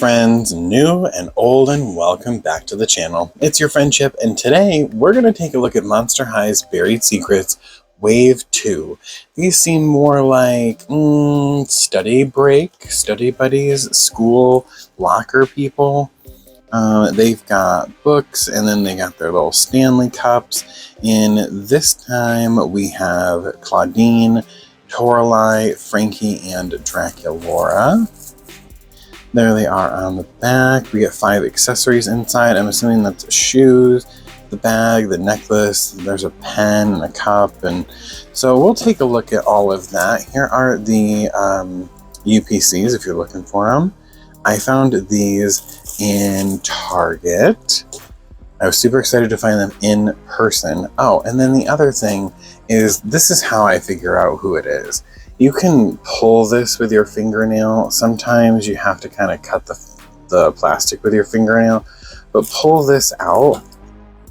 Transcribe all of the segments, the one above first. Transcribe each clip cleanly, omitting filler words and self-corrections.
friends, new and old, and welcome back to the channel. It's your FriendCHIP, and today we're going to take a look at Monster High's Buried Secrets Wave 2. These seem more like study buddies, school locker people. They've got books, and then they got their little Stanley cups. And this time we have Clawdeen, Toralei, Frankie, and Draculaura. There they are on the back. We get 5 accessories inside. I'm assuming that's shoes, the bag, the necklace. There's a pen and a cup. And so we'll take a look at all of that. Here are the UPCs if you're looking for them. I found these in Target. I was super excited to find them in person. Oh, and then the other thing is, this is how I figure out who it is. You can pull this with your fingernail. Sometimes you have to kind of cut the plastic with your fingernail, but pull this out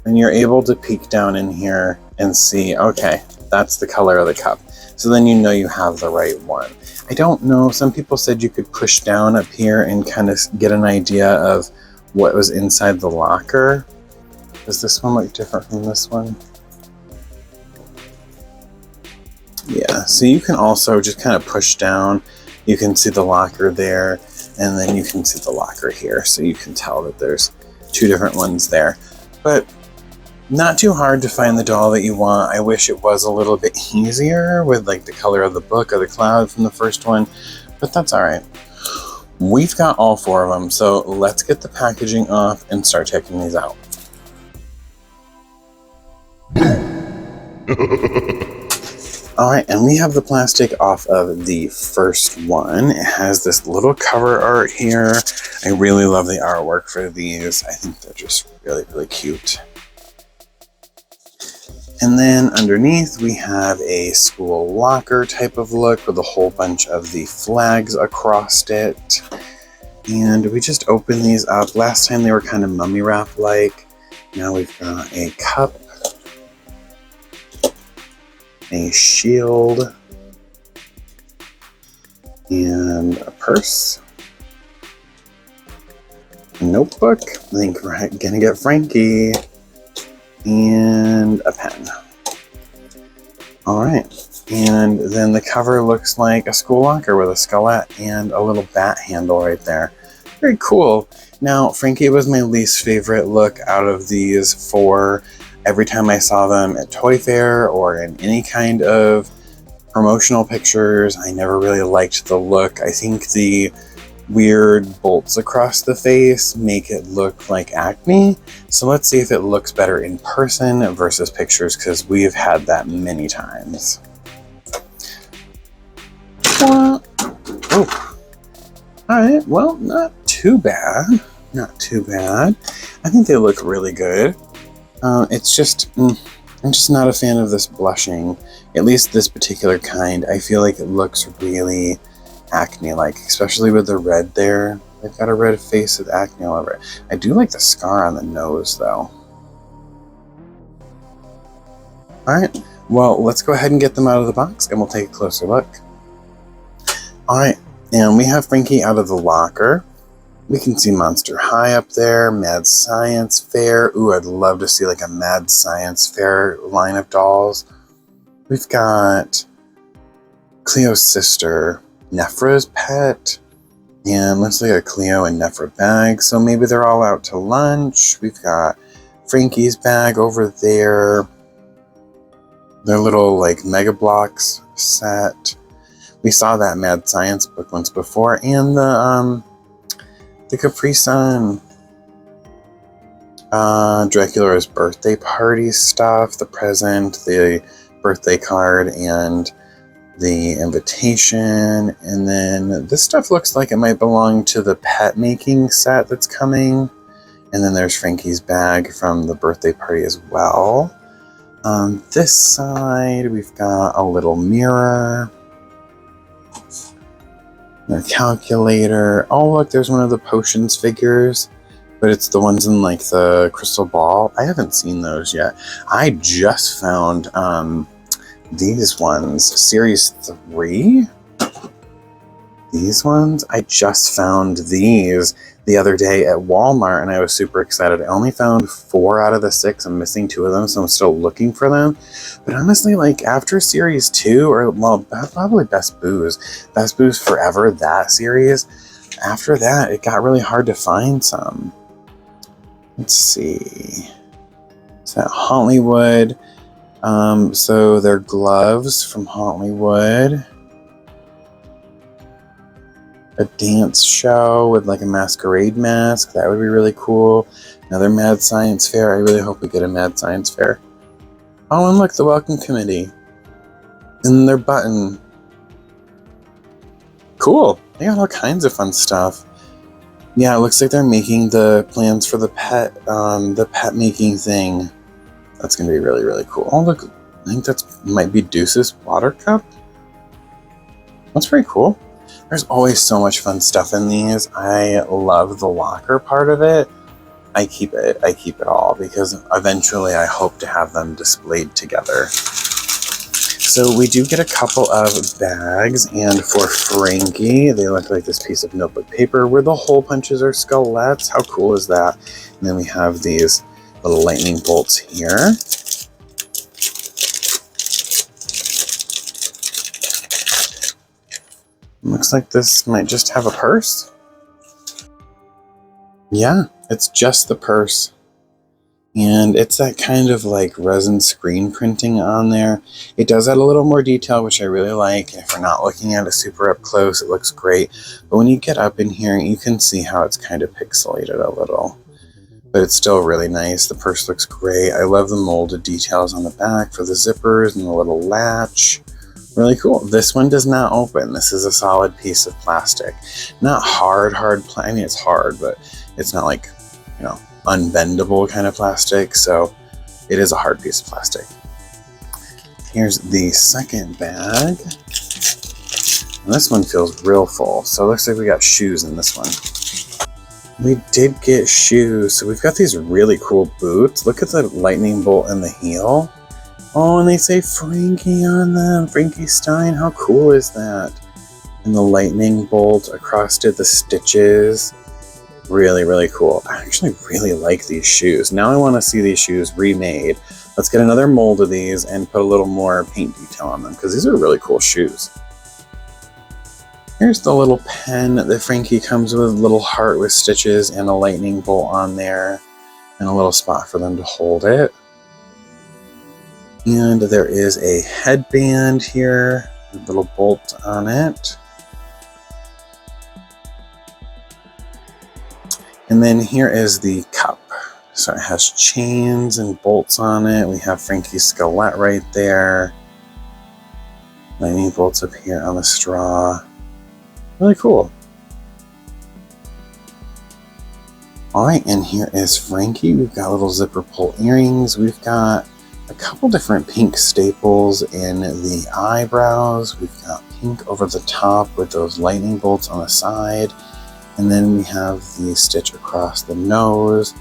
and you're able to peek down in here and see, okay, that's the color of the cup. So then you know you have the right one. I don't know, some people said you could push down up here and kind of get an idea of what was inside the locker. Does this one look different from this one? Yeah, so you can also just kind of push down. You can see the locker there, and then you can see the locker here. So you can tell that there's 2 different ones there. But not too hard to find the doll that you want. I wish it was a little bit easier with like the color of the book or the cloud from the first one, but that's all right. We've got all 4 of them, so let's get the packaging off and start checking these out. Alright, and we have the plastic off of the first one. It has this little cover art here. I really love the artwork for these. I think they're just really, really cute. And then underneath we have a school locker type of look with a whole bunch of the flags across it. And we just open these up. Last time they were kind of mummy wrap like. Now we've got a cup, a shield, and a purse, a notebook. I think we're gonna get Frankie, and a pen. All right, and then the cover looks like a school locker with a skullette and a little bat handle right there. Very cool. Now, Frankie was my least favorite look out of these 4. Every time I saw them at Toy Fair or in any kind of promotional pictures, I never really liked the look. I think the weird bolts across the face make it look like acne. So let's see if it looks better in person versus pictures, because we've had that many times. Oh, all right, well, not too bad. Not too bad. I think they look really good. It's just, I'm just not a fan of this blushing. At least this particular kind. I feel like it looks really acne-like, especially with the red there. They've got a red face with acne all over it. I do like the scar on the nose, though. Alright, well, let's go ahead and get them out of the box, and we'll take a closer look. Alright, and we have Frankie out of the locker. We can see Monster High up there, Mad Science Fair. Ooh, I'd love to see like a Mad Science Fair line of dolls. We've got Cleo's sister, Nephra's pet, and looks like a Cleo and Nephra bag. So maybe they're all out to lunch. We've got Frankie's bag over there. Their little like Mega Blocks set. We saw that Mad Science book once before, and the Capri Sun, Draculaura's birthday party stuff, the present, the birthday card, and the invitation. And then this stuff looks like it might belong to the pet making set that's coming. And then there's Frankie's bag from the birthday party as well. On this side, we've got a little mirror. A calculator. Oh, look, there's one of the potions figures, but it's the ones in like the crystal ball. I haven't seen those yet. I just found these ones, series 3. These ones, I just found these. the other day at Walmart, and I was super excited. I only found 4 out of the 6. I'm missing 2 of them, so I'm still looking for them. But honestly, like after series 2, or well, probably Best Booze Forever, that series, after that, it got really hard to find some. Let's see. Is that Hollywood? So they're gloves from Hollywood. A dance show with like a masquerade mask. That would be really cool. Another Mad Science Fair. I really hope we get a Mad Science Fair. Oh, and look, the Welcome Committee. And their button. Cool. They got all kinds of fun stuff. Yeah, it looks like they're making the plans for the pet making thing. That's going to be really, really cool. Oh, look. I think that might be Deuce's water cup. That's pretty cool. There's always so much fun stuff in these. I love the locker part of it. I keep it all because eventually I hope to have them displayed together. So we do get a couple of bags, and for Frankie, they look like this piece of notebook paper where the hole punches are skeletons. How cool is that? And then we have these little lightning bolts here. Looks like this might just have a purse. Yeah, it's just the purse. And it's that kind of like resin screen printing on there. It does add a little more detail, which I really like. If we're not looking at it super up close, it looks great. But when you get up in here, you can see how it's kind of pixelated a little. But it's still really nice. The purse looks great. I love the molded details on the back for the zippers and the little latch. Really cool. This one does not open. This is a solid piece of plastic. Not hard I mean, it's hard, but it's not like, you know, unbendable kind of plastic. So it is a hard piece of plastic. Here's the second bag. And this one feels real full. So it looks like we got shoes in this one. We did get shoes. So we've got these really cool boots. Look at the lightning bolt in the heel. Oh, and they say Frankie on them. Frankie Stein. How cool is that? And the lightning bolt across to the stitches. Really, really cool. I actually really like these shoes. Now I want to see these shoes remade. Let's get another mold of these and put a little more paint detail on them because these are really cool shoes. Here's the little pen that Frankie comes with. A little heart with stitches and a lightning bolt on there. And a little spot for them to hold it. And there is a headband here, a little bolt on it. And then here is the cup. So it has chains and bolts on it. We have Frankie's skelet right there. Lightning bolts up here on the straw. Really cool. Alright, and here is Frankie. We've got little zipper pull earrings. We've got a couple different pink staples in the eyebrows. We've got pink over the top with those lightning bolts on the side. And then we have the stitch across the nose,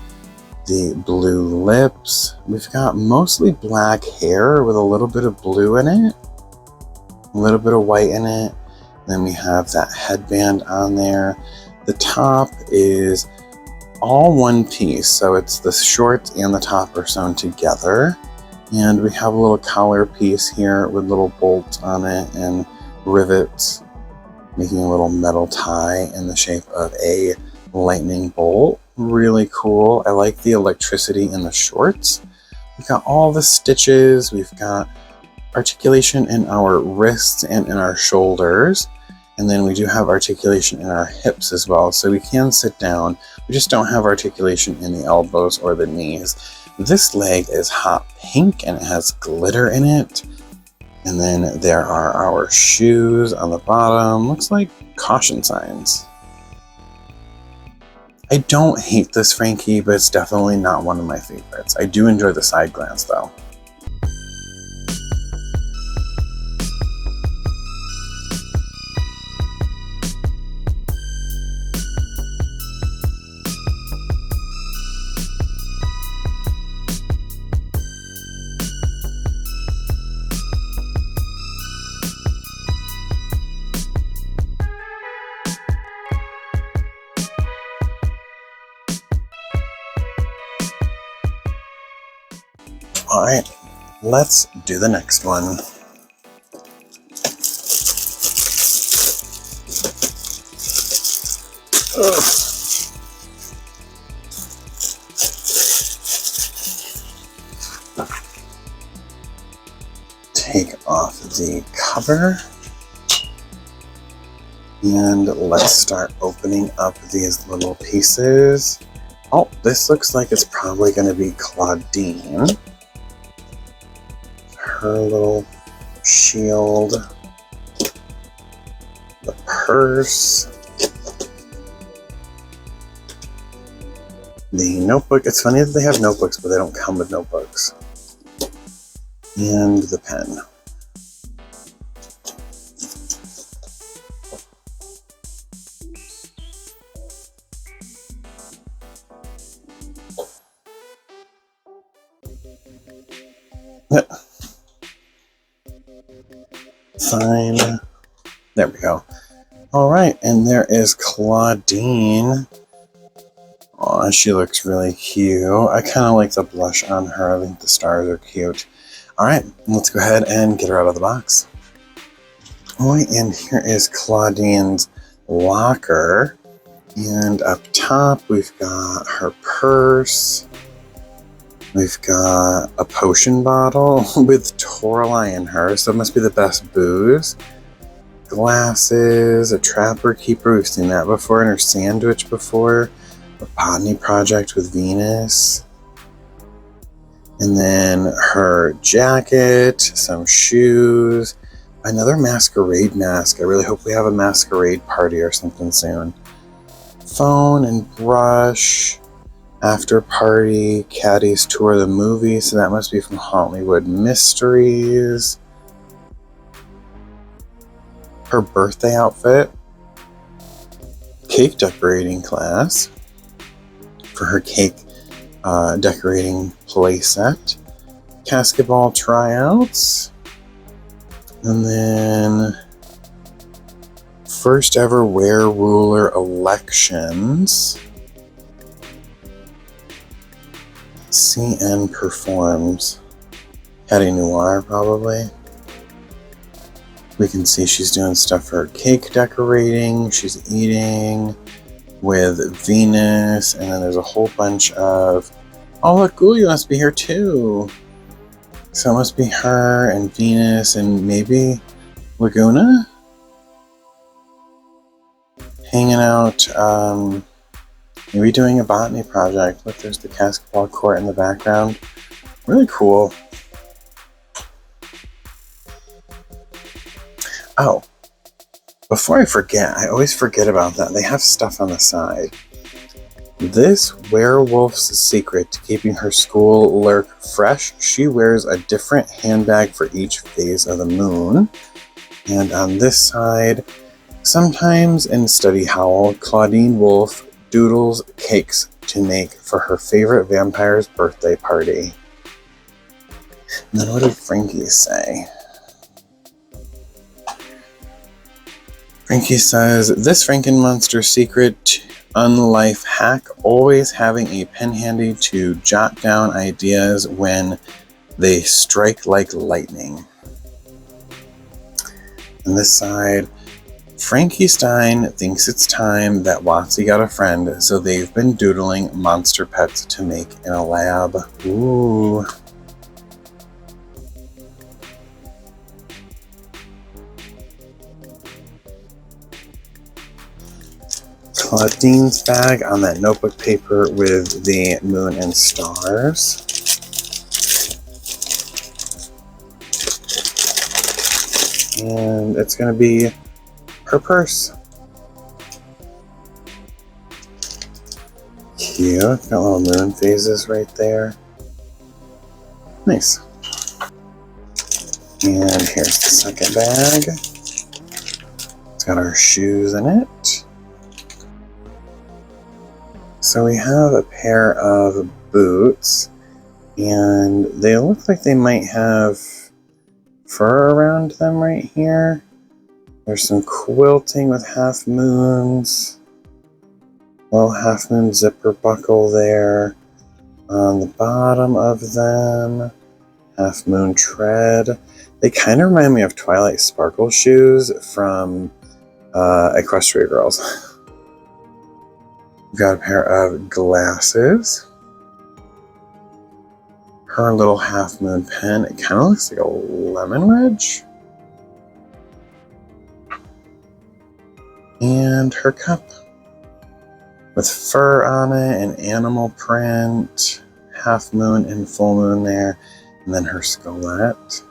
the blue lips. We've got mostly black hair with a little bit of blue in it, a little bit of white in it. And then we have that headband on there. The top is all one piece, so it's the shorts and the top are sewn together. And we have a little collar piece here with little bolts on it and rivets, making a little metal tie in the shape of a lightning bolt. Really cool. I like the electricity in the shorts. We've got all the stitches. We've got articulation in our wrists and in our shoulders. And then we do have articulation in our hips as well. So we can sit down. We just don't have articulation in the elbows or the knees. This leg is hot pink and it has glitter in it. And then there are our shoes on the bottom. Looks like caution signs. I don't hate this Frankie, but it's definitely not one of my favorites. I do enjoy the side glance though. Alright, let's do the next one. Ugh. Take off the cover. And let's start opening up these little pieces. Oh, this looks like it's probably going to be Clawdeen. Her little shield. The purse. The notebook. It's funny that they have notebooks, but they don't come with notebooks. And the pen. Fine. There we go. Alright, and there is Clawdeen. Aw, she looks really cute. I kind of like the blush on her. I think the stars are cute. Alright, let's go ahead and get her out of the box. Alright, and here is Clawdeen's locker. And up top, we've got her purse. We've got a potion bottle with Toralei in her, so it must be the best booze. Glasses, a trapper keeper, we've seen that before, and her sandwich before. A botany project with Venus. And then her jacket, some shoes, another masquerade mask. I really hope we have a masquerade party or something soon. Phone and brush. After party, Caddy's tour of the movie, so that must be from Hollywood Mysteries. Her birthday outfit. Cake decorating class. For her cake decorating playset. Casket ball tryouts. And then first ever were-ruler elections. CN performs. Caddy Noir, probably. We can see she's doing stuff for cake decorating. She's eating with Venus. And then there's a whole bunch of... Oh, look, Ghoul must be here too. So it must be her and Venus and maybe Laguna? Hanging out, maybe doing a botany project. Look, there's the basketball court in the background. Really cool. Oh, before I forget, I always forget about that. They have stuff on the side. This werewolf's secret to keeping her school lurk fresh, she wears a different handbag for each phase of the moon. And on this side, sometimes in Study Howl, Clawdeen Wolf doodles cakes to make for her favorite vampire's birthday party. And then what did Frankie say? Frankie says, this Frankenmonster secret unlife hack, always having a pen handy to jot down ideas when they strike like lightning. On this side, Frankie Stein thinks it's time that Watsy got a friend, so they've been doodling monster pets to make in a lab. Ooh. Clawdeen's bag on that notebook paper with the moon and stars. And it's going to be her purse. Cute. Got little moon phases right there. Nice. And here's the second bag. It's got our shoes in it. So we have a pair of boots, and they look like they might have fur around them right here. There's some quilting with half moons. Little half moon zipper buckle there on the bottom of them. Half Moon Tread. They kind of remind me of Twilight Sparkle shoes from Equestria Girls. We've got a pair of glasses. Her little Half Moon pen. It kind of looks like a lemon wedge. And her cup with fur on it and animal print. Half moon and full moon there. And then her skullet.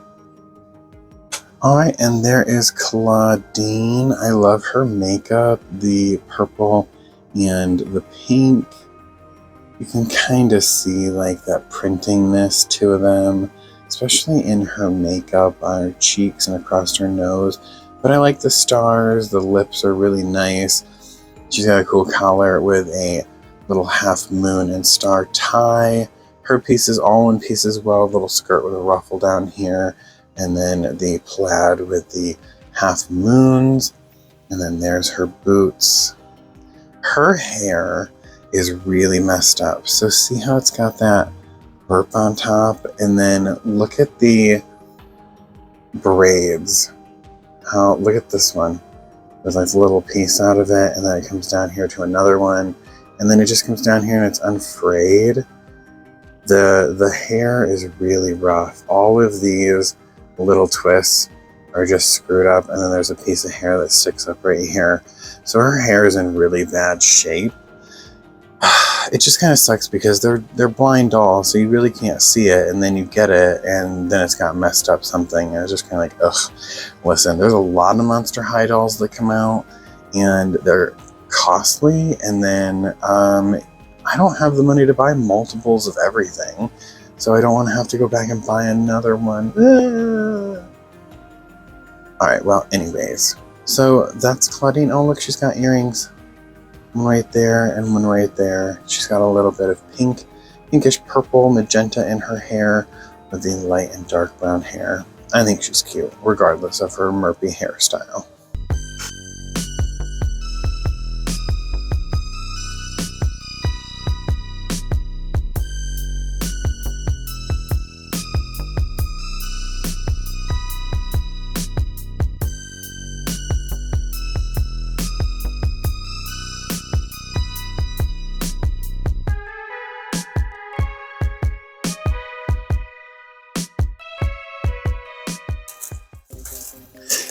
Alright, and there is Clawdeen. I love her makeup. The purple and the pink. You can kind of see like that printingness to them, especially in her makeup on her cheeks and across her nose. But I like the stars. The lips are really nice. She's got a cool collar with a little half moon and star tie. Her piece is all one piece as well. Little skirt with a ruffle down here. And then the plaid with the half moons. And then there's her boots. Her hair is really messed up. So see how it's got that burp on top? And then look at the braids. Look at this one. There's like a little piece out of it, and then it comes down here to another one, and then it just comes down here and it's unfrayed. The hair is really rough. All of these little twists are just screwed up, and then there's a piece of hair that sticks up right here. So her hair is in really bad shape. It just kind of sucks because they're blind dolls, so you really can't see it, and then you get it, and then it's got messed up something, and it's just kind of like, ugh. Listen, there's a lot of Monster High dolls that come out, and they're costly, and then I don't have the money to buy multiples of everything, so I don't want to have to go back and buy another one. Alright, well, anyways. So that's Clawdeen. Oh, look, she's got earrings. One right there and one right there. She's got a little bit of pinkish purple, magenta in her hair with the light and dark brown hair. I think she's cute, regardless of her murpy hairstyle.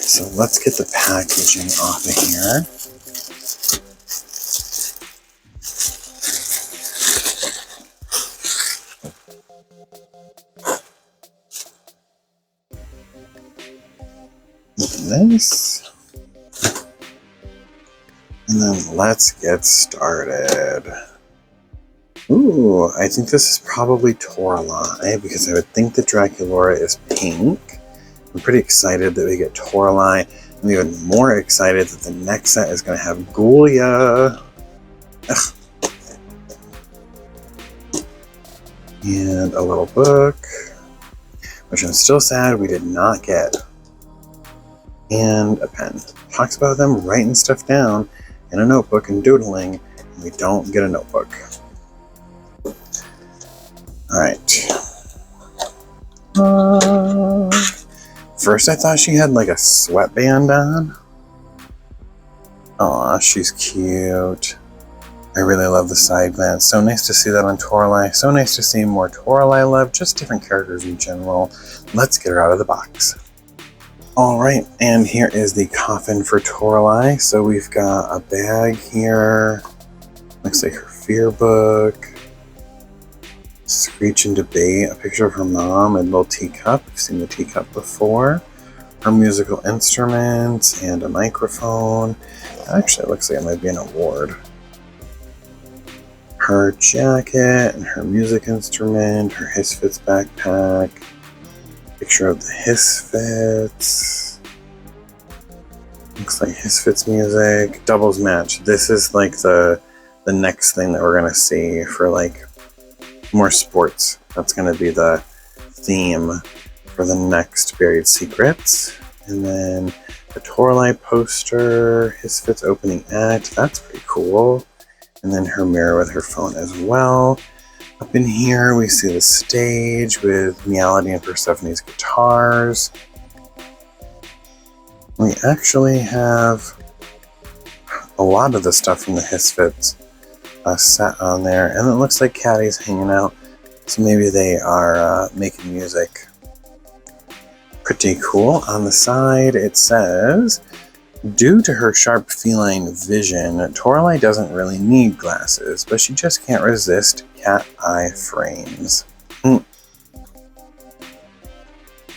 So let's get the packaging off of here. This. And then let's get started. Ooh, I think this is probably Toralei, because I would think that Draculaura is pink. I'm pretty excited that we get Toralei. I'm even more excited that the next set is going to have Ghoulia. Ugh. And a little book, which I'm still sad we did not get. And a pen. Talks about them writing stuff down in a notebook and doodling, and we don't get a notebook. Alright. First I thought she had like a sweatband on. Aw, she's cute. I really love the side band. So nice to see that on Toralei. So nice to see more Toralei love, just different characters in general. Let's get her out of the box. Alright, and here is the coffin for Toralei. So we've got a bag here. Looks like her fear book. Screech and Debate, a picture of her mom and a little teacup. We've seen the teacup before. Her musical instruments and a microphone. Actually, it looks like it might be an award. Her jacket and her music instrument, her Hisfits backpack. Picture of the Hisfits. Looks like Hisfits music. Doubles match. This is like the next thing that we're gonna see for like more sports. That's going to be the theme for the next Buried Secrets. And then the Toralei poster, Hisfits opening act. That's pretty cool. And then her mirror with her phone as well. Up in here, we see the stage with Meowity and Persephone's guitars. We actually have a lot of the stuff from the Hisfits set on there, and it looks like Caddy's hanging out, so maybe they are making music. Pretty cool. On the side, it says, due to her sharp feline vision, Toralei doesn't really need glasses, but she just can't resist cat eye frames. And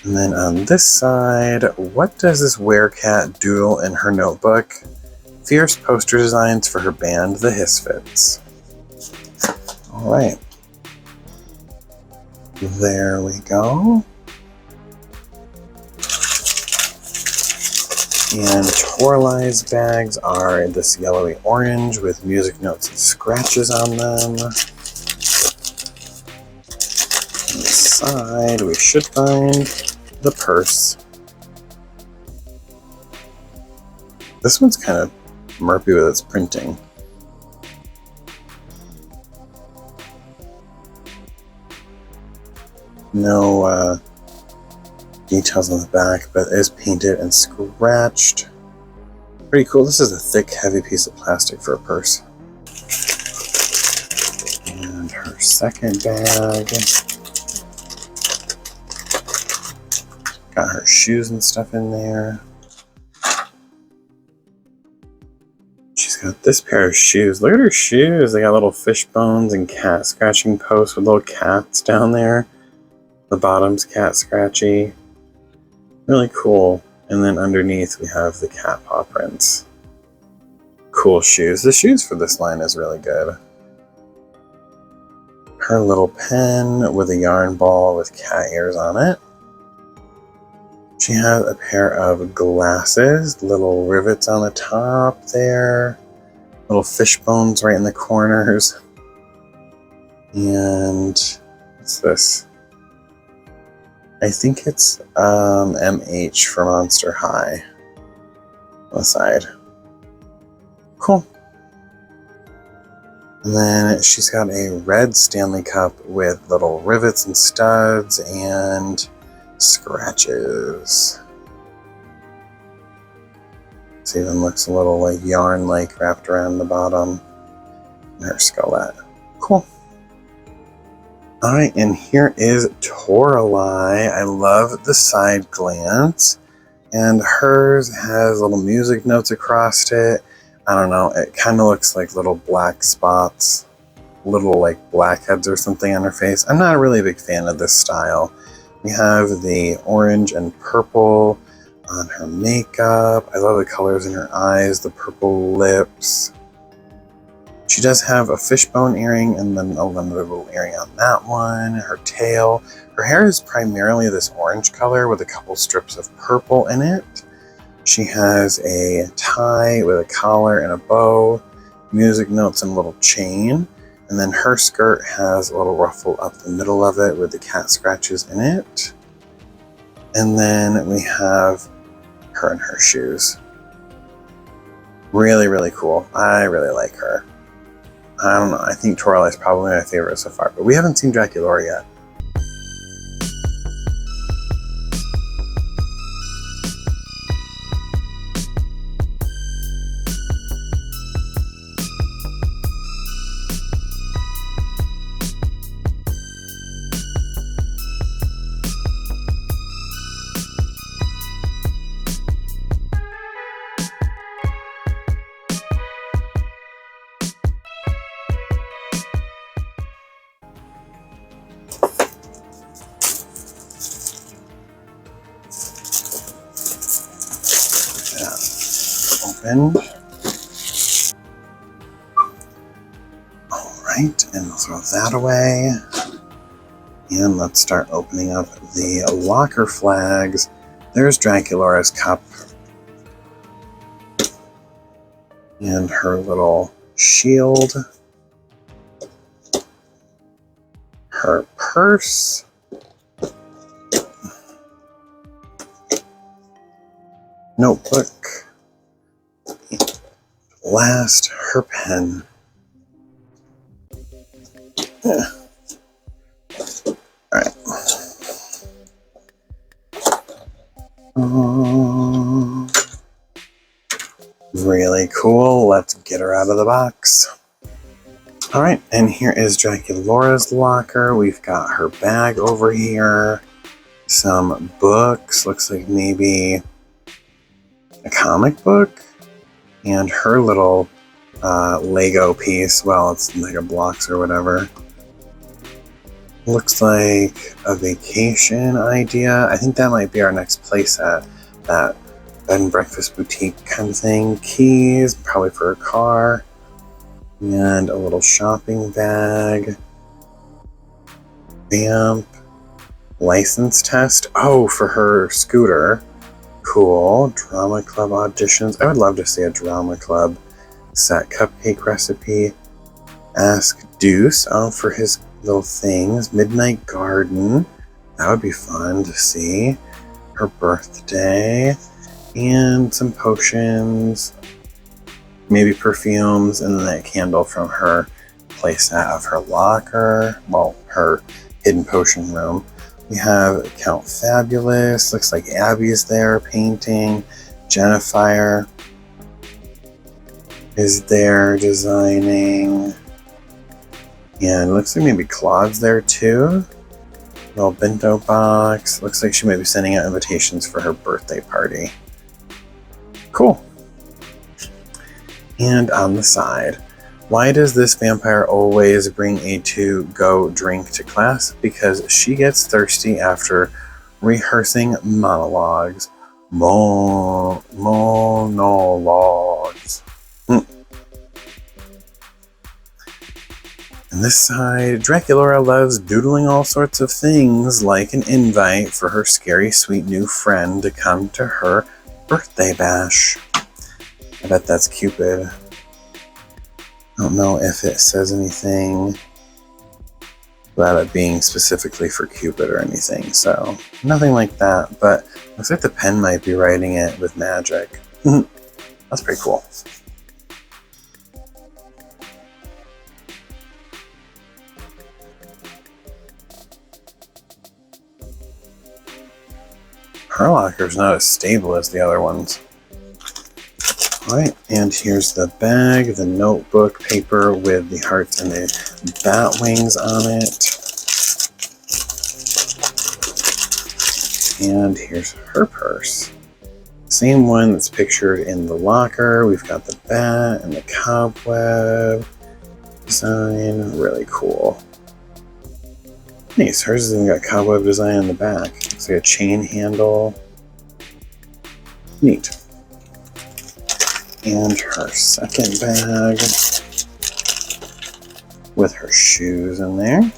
then on this side, what does this werecat doodle in her notebook? Fierce poster designs for her band, the Hisfits. Alright. There we go. And Toralei's bags are this yellowy orange with music notes and scratches on them. On the side, we should find the purse. This one's kind of murky with its printing. No details on the back, but it is painted and scratched. Pretty cool. This is a thick, heavy piece of plastic for a purse. And her second bag. Got her shoes and stuff in there. She's got this pair of shoes. Look at her shoes. They got little fish bones and cat scratching posts with little cats down there. The bottom's cat scratchy. Really cool. And then underneath we have the cat paw prints. Cool shoes. The shoes for this line is really good. Her little pen with a yarn ball with cat ears on it. She has a pair of glasses, little rivets on the top there, little fish bones right in the corners. And what's this? I think it's MH for Monster High on the side. Cool. And then she's got a red Stanley Cup with little rivets and studs and scratches. This even looks a little like yarn-like wrapped around the bottom. And her skullette. Cool. Alright, and here is Toralei. I love the side glance. And hers has little music notes across it. I don't know, it kind of looks like little black spots. Little like blackheads or something on her face. I'm not a really big fan of this style. We have the orange and purple on her makeup. I love the colors in her eyes, the purple lips. She does have a fishbone earring and then a limited little earring on that one. Her tail. Her hair is primarily this orange color with a couple strips of purple in it. She has a tie with a collar and a bow, music notes and a little chain. And then her skirt has a little ruffle up the middle of it with the cat scratches in it. And then we have her and her shoes. Really, really cool. I really like her. I don't know, I think Toralei is probably my favorite so far, but we haven't seen Draculaura yet. Open. Alright, and we'll throw that away. And let's start opening up the locker flags. There's Draculaura's cup. And her little shield. Her purse. Notebook. Last, her pen. Really cool. Let's get her out of the box. Alright, and here is Draculaura's locker. We've got her bag over here. Some books. Looks like maybe a comic book. And her little Lego piece. Well, it's like a blocks or whatever. Looks like a vacation idea. I think that might be our next playset. That bed and breakfast boutique kind of thing. Keys, probably for her car. And a little shopping bag. Vamp. License test. Oh, for her scooter. Cool. Drama club auditions. I would love to see a drama club set. Cupcake recipe. Ask Deuce. Oh, for his little things. Midnight garden. That would be fun to see. Her birthday. And some potions. Maybe perfumes, and then that candle from her playset of her locker. Well, her hidden potion room. We have Count Fabulous. Looks like Abby's there painting. Jennifer is there designing. And looks like maybe Claude's there too. Little bento box. Looks like she might be sending out invitations for her birthday party. Cool. And on the side, why does this vampire always bring a to-go drink to class? Because she gets thirsty after rehearsing monologues. Monologues. And this side, Draculaura loves doodling all sorts of things, like an invite for her scary sweet new friend to come to her birthday bash. I bet that's Cupid. I don't know if it says anything about it being specifically for Cupid or anything, so nothing like that, but looks like the pen might be writing it with magic. That's pretty cool. Her locker's not as stable as the other ones. Alright, and here's the bag, the notebook paper with the hearts and the bat wings on it. And here's her purse. Same one that's pictured in the locker. We've got the bat and the cobweb design. Really cool. Nice, hers has even got cobweb design on the back. Looks like a chain handle. Neat. And her second bag with her shoes in there.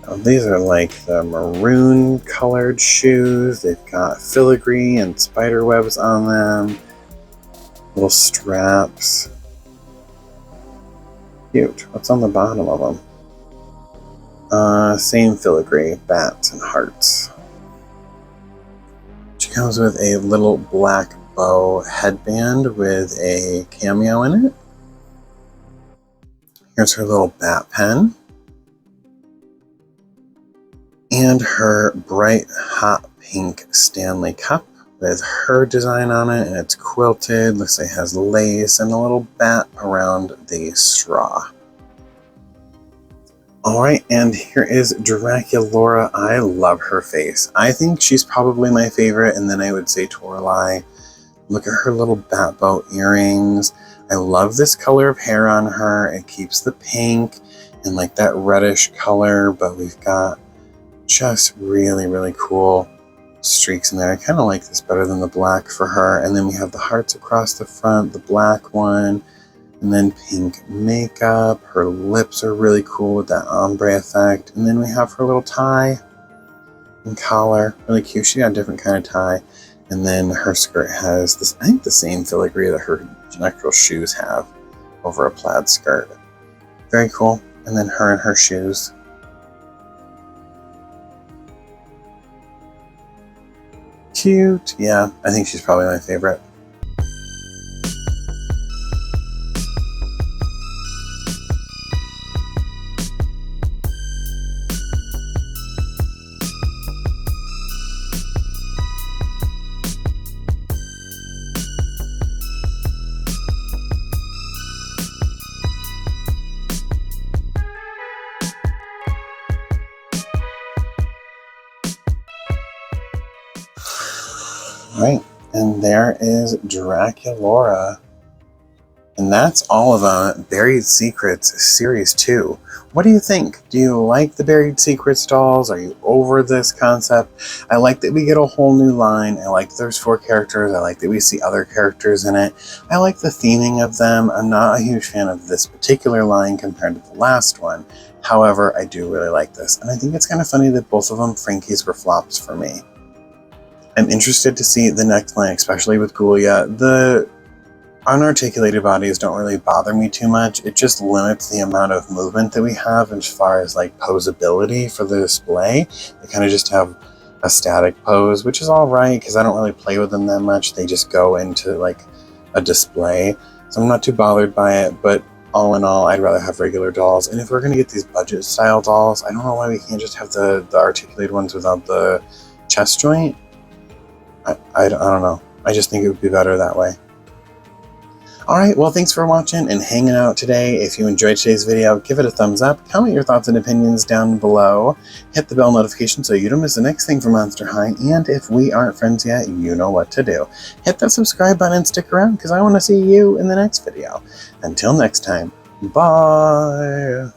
Oh, these are like the maroon colored shoes. They've got filigree and spider webs on them. Little straps. Cute. What's on the bottom of them? Same filigree, bats and hearts. She comes with a little black bow headband with a cameo in it. Here's her little bat pen. And her bright hot pink Stanley cup with her design on it, and it's quilted. Looks like it has lace and a little bat around the straw. Alright, and here is Draculaura. I love her face. I think she's probably my favorite, and then I would say Toralei. Look at her little bat bow earrings. I love this color of hair on her. It keeps the pink and like that reddish color, but we've got just really, really cool streaks in there. I kind of like this better than the black for her. And then we have the hearts across the front, the black one, and then pink makeup. Her lips are really cool with that ombre effect. And then we have her little tie and collar. Really cute. She got a different kind of tie. And then her skirt has this, I think the same filigree that her actual shoes have over a plaid skirt. Very cool. And then her and her shoes. Cute. Yeah, I think she's probably my favorite. Right, and there is Draculaura. And that's all of Buried Secrets Series 2. What do you think? Do you like the Buried Secrets dolls? Are you over this concept? I like that we get a whole new line. I like that there's 4 characters. I like that we see other characters in it. I like the theming of them. I'm not a huge fan of this particular line compared to the last one. However, I do really like this. And I think it's kind of funny that both of them, Frankie's, were flops for me. I'm interested to see the next line, especially with Ghoulia. The unarticulated bodies don't really bother me too much. It just limits the amount of movement that we have as far as like posability for the display. They kind of just have a static pose, which is all right because I don't really play with them that much. They just go into like a display. So I'm not too bothered by it, but all in all, I'd rather have regular dolls. And if we're going to get these budget style dolls, I don't know why we can't just have the articulated ones without the chest joint. I don't know. I just think it would be better that way. Alright, well thanks for watching and hanging out today. If you enjoyed today's video, give it a thumbs up, comment your thoughts and opinions down below, hit the bell notification so you don't miss the next thing from Monster High, and if we aren't friends yet, you know what to do. Hit that subscribe button and stick around because I want to see you in the next video. Until next time, bye!